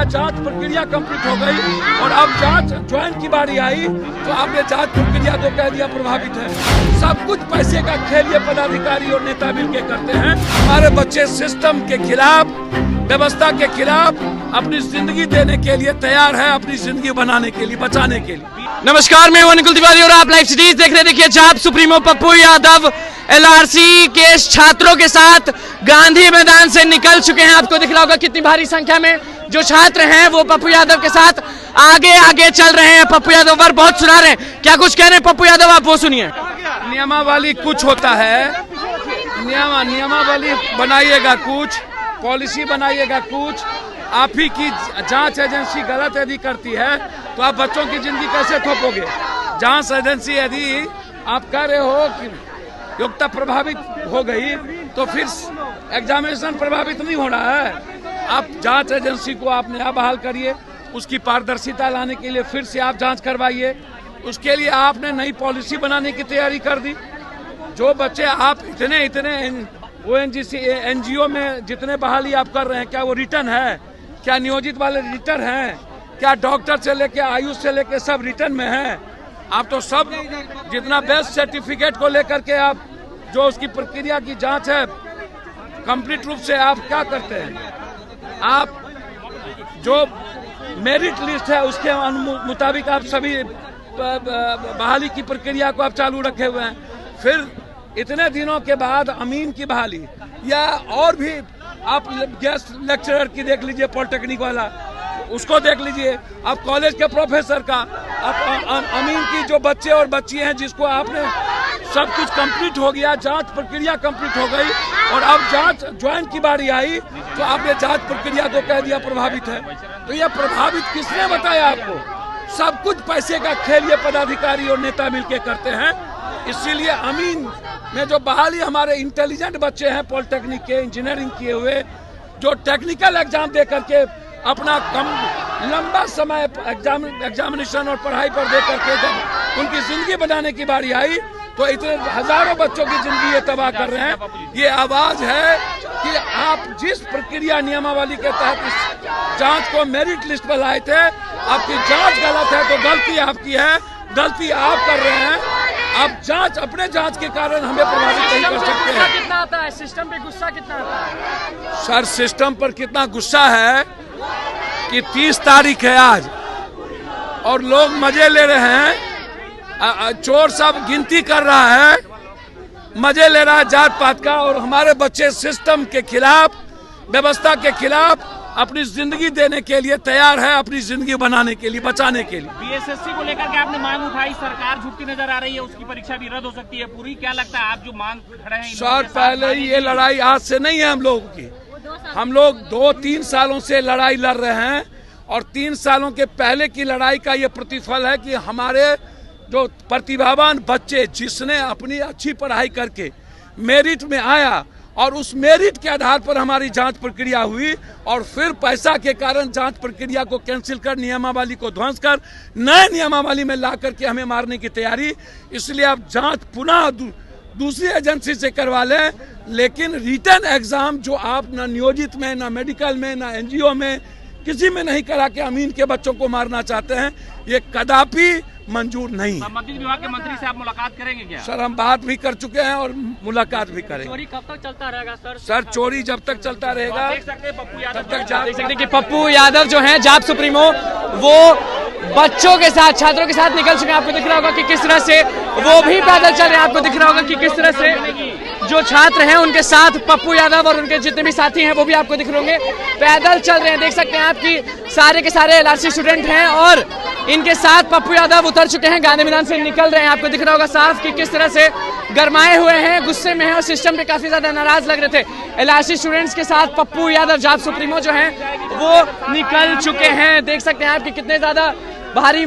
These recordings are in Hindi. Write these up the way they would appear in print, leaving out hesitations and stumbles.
गया, जांच प्रक्रिया कंप्लीट हो गई और अब जांच ज्वाइन की बारी आई तो आपने जांच प्रक्रिया को कह दिया प्रभावित है। सब कुछ पैसे का खेल ये पदाधिकारी और नेता मिलकर करते हैं। हमारे बच्चे सिस्टम के खिलाफ, व्यवस्था के खिलाफ अपनी जिंदगी देने के लिए तैयार है, अपनी जिंदगी बनाने के लिए, बचाने के लिए। नमस्कार, मैं निकुल तिवारी और आप लाइव सिटीज देख रहे हैं। देखिए, जाप सुप्रीमो पप्पू यादव एलआरसी के छात्रों के साथ गांधी मैदान से निकल चुके हैं। आपको दिख रहा होगा कितनी भारी संख्या में जो छात्र हैं वो पप्पू यादव के साथ आगे आगे चल रहे हैं। पप्पू यादव पर बहुत सुना रहे हैं, क्या कुछ कह रहे हैं पप्पू यादव, आप वो सुनिए। नियमावली कुछ होता है, नियमावली बनाइएगा कुछ, पॉलिसी बनाइएगा कुछ। आप ही की जांच एजेंसी गलत यदि करती है तो आप बच्चों की जिंदगी कैसे थोपोगे? जांच एजेंसी यदि आप कह रहे हो कि योग्यता प्रभावित हो गई तो फिर एग्जामिनेशन प्रभावित नहीं हो रहा है। आप जांच एजेंसी को आप नया बहाल करिए, उसकी पारदर्शिता लाने के लिए फिर से आप जांच करवाइए। उसके लिए आपने नई पॉलिसी बनाने की तैयारी कर दी। जो बच्चे आप इतने ONGC NGO में जितने बहाली आप कर रहे हैं, क्या वो रिटर्न है? क्या नियोजित वाले रिटर्न हैं? क्या डॉक्टर से लेके आयुष से लेके सब रिटर्न में हैं? आप तो सब जितना बेस्ट सर्टिफिकेट को लेकर के आप जो उसकी प्रक्रिया की जांच है कंप्लीट रूप से आप क्या करते हैं? आप जो मेरिट लिस्ट है उसके मुताबिक आप सभी बहाली की प्रक्रिया को आप चालू रखे हुए हैं। फिर इतने दिनों के बाद अमीन की बहाली या और भी आप गेस्ट लेक्चरर की देख लीजिए, पॉलिटेक्निक वाला उसको देख लीजिए, आप कॉलेज के प्रोफेसर का, आप अमीन की जो बच्चे और बच्ची हैं जिसको आपने सब कुछ कंप्लीट हो गया, जांच प्रक्रिया कंप्लीट हो गई और अब जांच ज्वाइन की बारी आई तो आपने जांच प्रक्रिया को कह दिया प्रभावित है। तो यह प्रभावित किसने बताया आपको? सब कुछ पैसे का खेल ये पदाधिकारी और नेता मिलकर करते हैं। इसीलिए अमीन में जो बहाली हमारे इंटेलिजेंट बच्चे हैं, पॉलिटेक्निक के, इंजीनियरिंग किए हुए, जो टेक्निकल एग्जाम दे करके अपना कम लंबा समय एग्जामिनेशन और पढ़ाई पर दे करके जब उनकी जिंदगी बनाने की बारी आई तो इतने हजारों बच्चों की जिंदगी ये तबाह कर रहे हैं। ये आवाज है कि आप जिस प्रक्रिया नियमावली के तहत इस जांच को मेरिट लिस्ट पर लाए थे, आपकी जांच गलत है तो गलती आपकी है, गलती आप कर रहे हैं। आप जांच अपने जांच के कारण हमें प्रभावित नहीं कर सकते हैं। कितना आता है सिस्टम पे, गुस्सा कितना आता है? सर, सिस्टम पर कितना गुस्सा है कि 30 तारीख है आज और लोग मजे ले रहे हैं। चोर सब गिनती कर रहा है, मजे ले रहा है जात पात का, और हमारे बच्चे सिस्टम के खिलाफ, व्यवस्था के खिलाफ अपनी जिंदगी देने के लिए तैयार है, अपनी जिंदगी बनाने के लिए, बचाने के लिए। BSSC को लेकर के आपने मांग उठाई, सरकार झुकती नजर आ रही है, उसकी परीक्षा भी रद्द हो सकती है पूरी। क्या लगता है आप जो मांग खड़े हैं? सर, पहले ही ये लड़ाई आज से नहीं है हम लोगों की। हम लोग 2-3 सालों से लड़ाई लड़ रहे हैं और 3 सालों के पहले की लड़ाई का ये प्रतिफल है कि हमारे जो प्रतिभावान बच्चे, जिसने अपनी अच्छी पढ़ाई करके मेरिट में आया और उस मेरिट के आधार पर हमारी जांच प्रक्रिया हुई और फिर पैसा के कारण जांच प्रक्रिया को कैंसिल कर, नियमावली को ध्वंस कर, नए नियमावली में ला करके हमें मारने की तैयारी। इसलिए अब जांच पुनः दूसरी एजेंसी से करवा लें, लेकिन रिटर्न एग्जाम जो आप न नियोजित में, न मेडिकल में, न NGO में, किसी में नहीं करा के अमीन के बच्चों को मारना चाहते हैं, ये कदापि मंजूर नहीं है। मंत्री विभाग के मंत्री से आप मुलाकात करेंगे क्या? सर, हम बात भी कर चुके हैं और मुलाकात भी करेंगे। चोरी कब तक चलता रहेगा सर? सर, चोरी जब तक चलता रहेगा देख सकते हैं पप्पू यादव, तब तक देख सकते हैं कि पप्पू यादव जो हैं जाप सुप्रीमो, वो बच्चों के साथ, छात्रों के साथ निकल चुके हैं। आपको दिख रहा होगा कि किस तरह से वो भी पैदल चल रहे हैं। आपको दिख रहा होगा कि किस तरह से जो छात्र हैं उनके साथ पप्पू यादव और उनके जितने भी साथी हैं वो भी आपको दिख रहे होंगे, पैदल चल रहे हैं। देख सकते हैं आप कि सारे के सारे LRC स्टूडेंट हैं और इनके साथ पप्पू यादव उतर चुके हैं, गांधी मैदान से निकल रहे हैं। आपको दिख रहा होगा साफ कि किस तरह से गरमाए हुए हैं, गुस्से में हैं और सिस्टम पे काफी ज्यादा नाराज लग रहे थे। LRC स्टूडेंट्स के साथ पप्पू यादव जाप सुप्रीमो जो हैं वो निकल चुके हैं। देख सकते हैं आप कि कितने ज्यादा भारी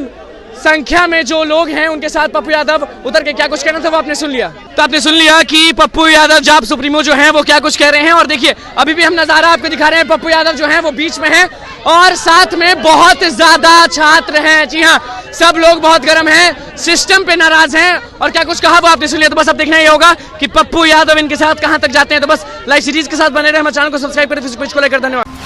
संख्या में जो लोग हैं उनके साथ पप्पू यादव उतर के क्या कुछ कहना था वो आपने सुन लिया। तो आपने सुन लिया कि पप्पू यादव जाप सुप्रीमो जो हैं वो क्या कुछ कह रहे हैं। और देखिए, अभी भी हम नजारा आपको दिखा रहे हैं, पप्पू यादव जो हैं वो बीच में हैं और साथ में बहुत ज्यादा छात्र हैं। जी हाँ, सब लोग बहुत गर्म हैं, सिस्टम पे नाराज हैं और क्या कुछ कहा वो आपने सुन लिया। तो बस अब देखना ही होगा कि पप्पू यादव इनके साथ कहां तक जाते हैं। तो बस लाइव सीरीज के साथ बने रहे, हमारे चैनल को सब्सक्राइब करें। को लेकर धन्यवाद।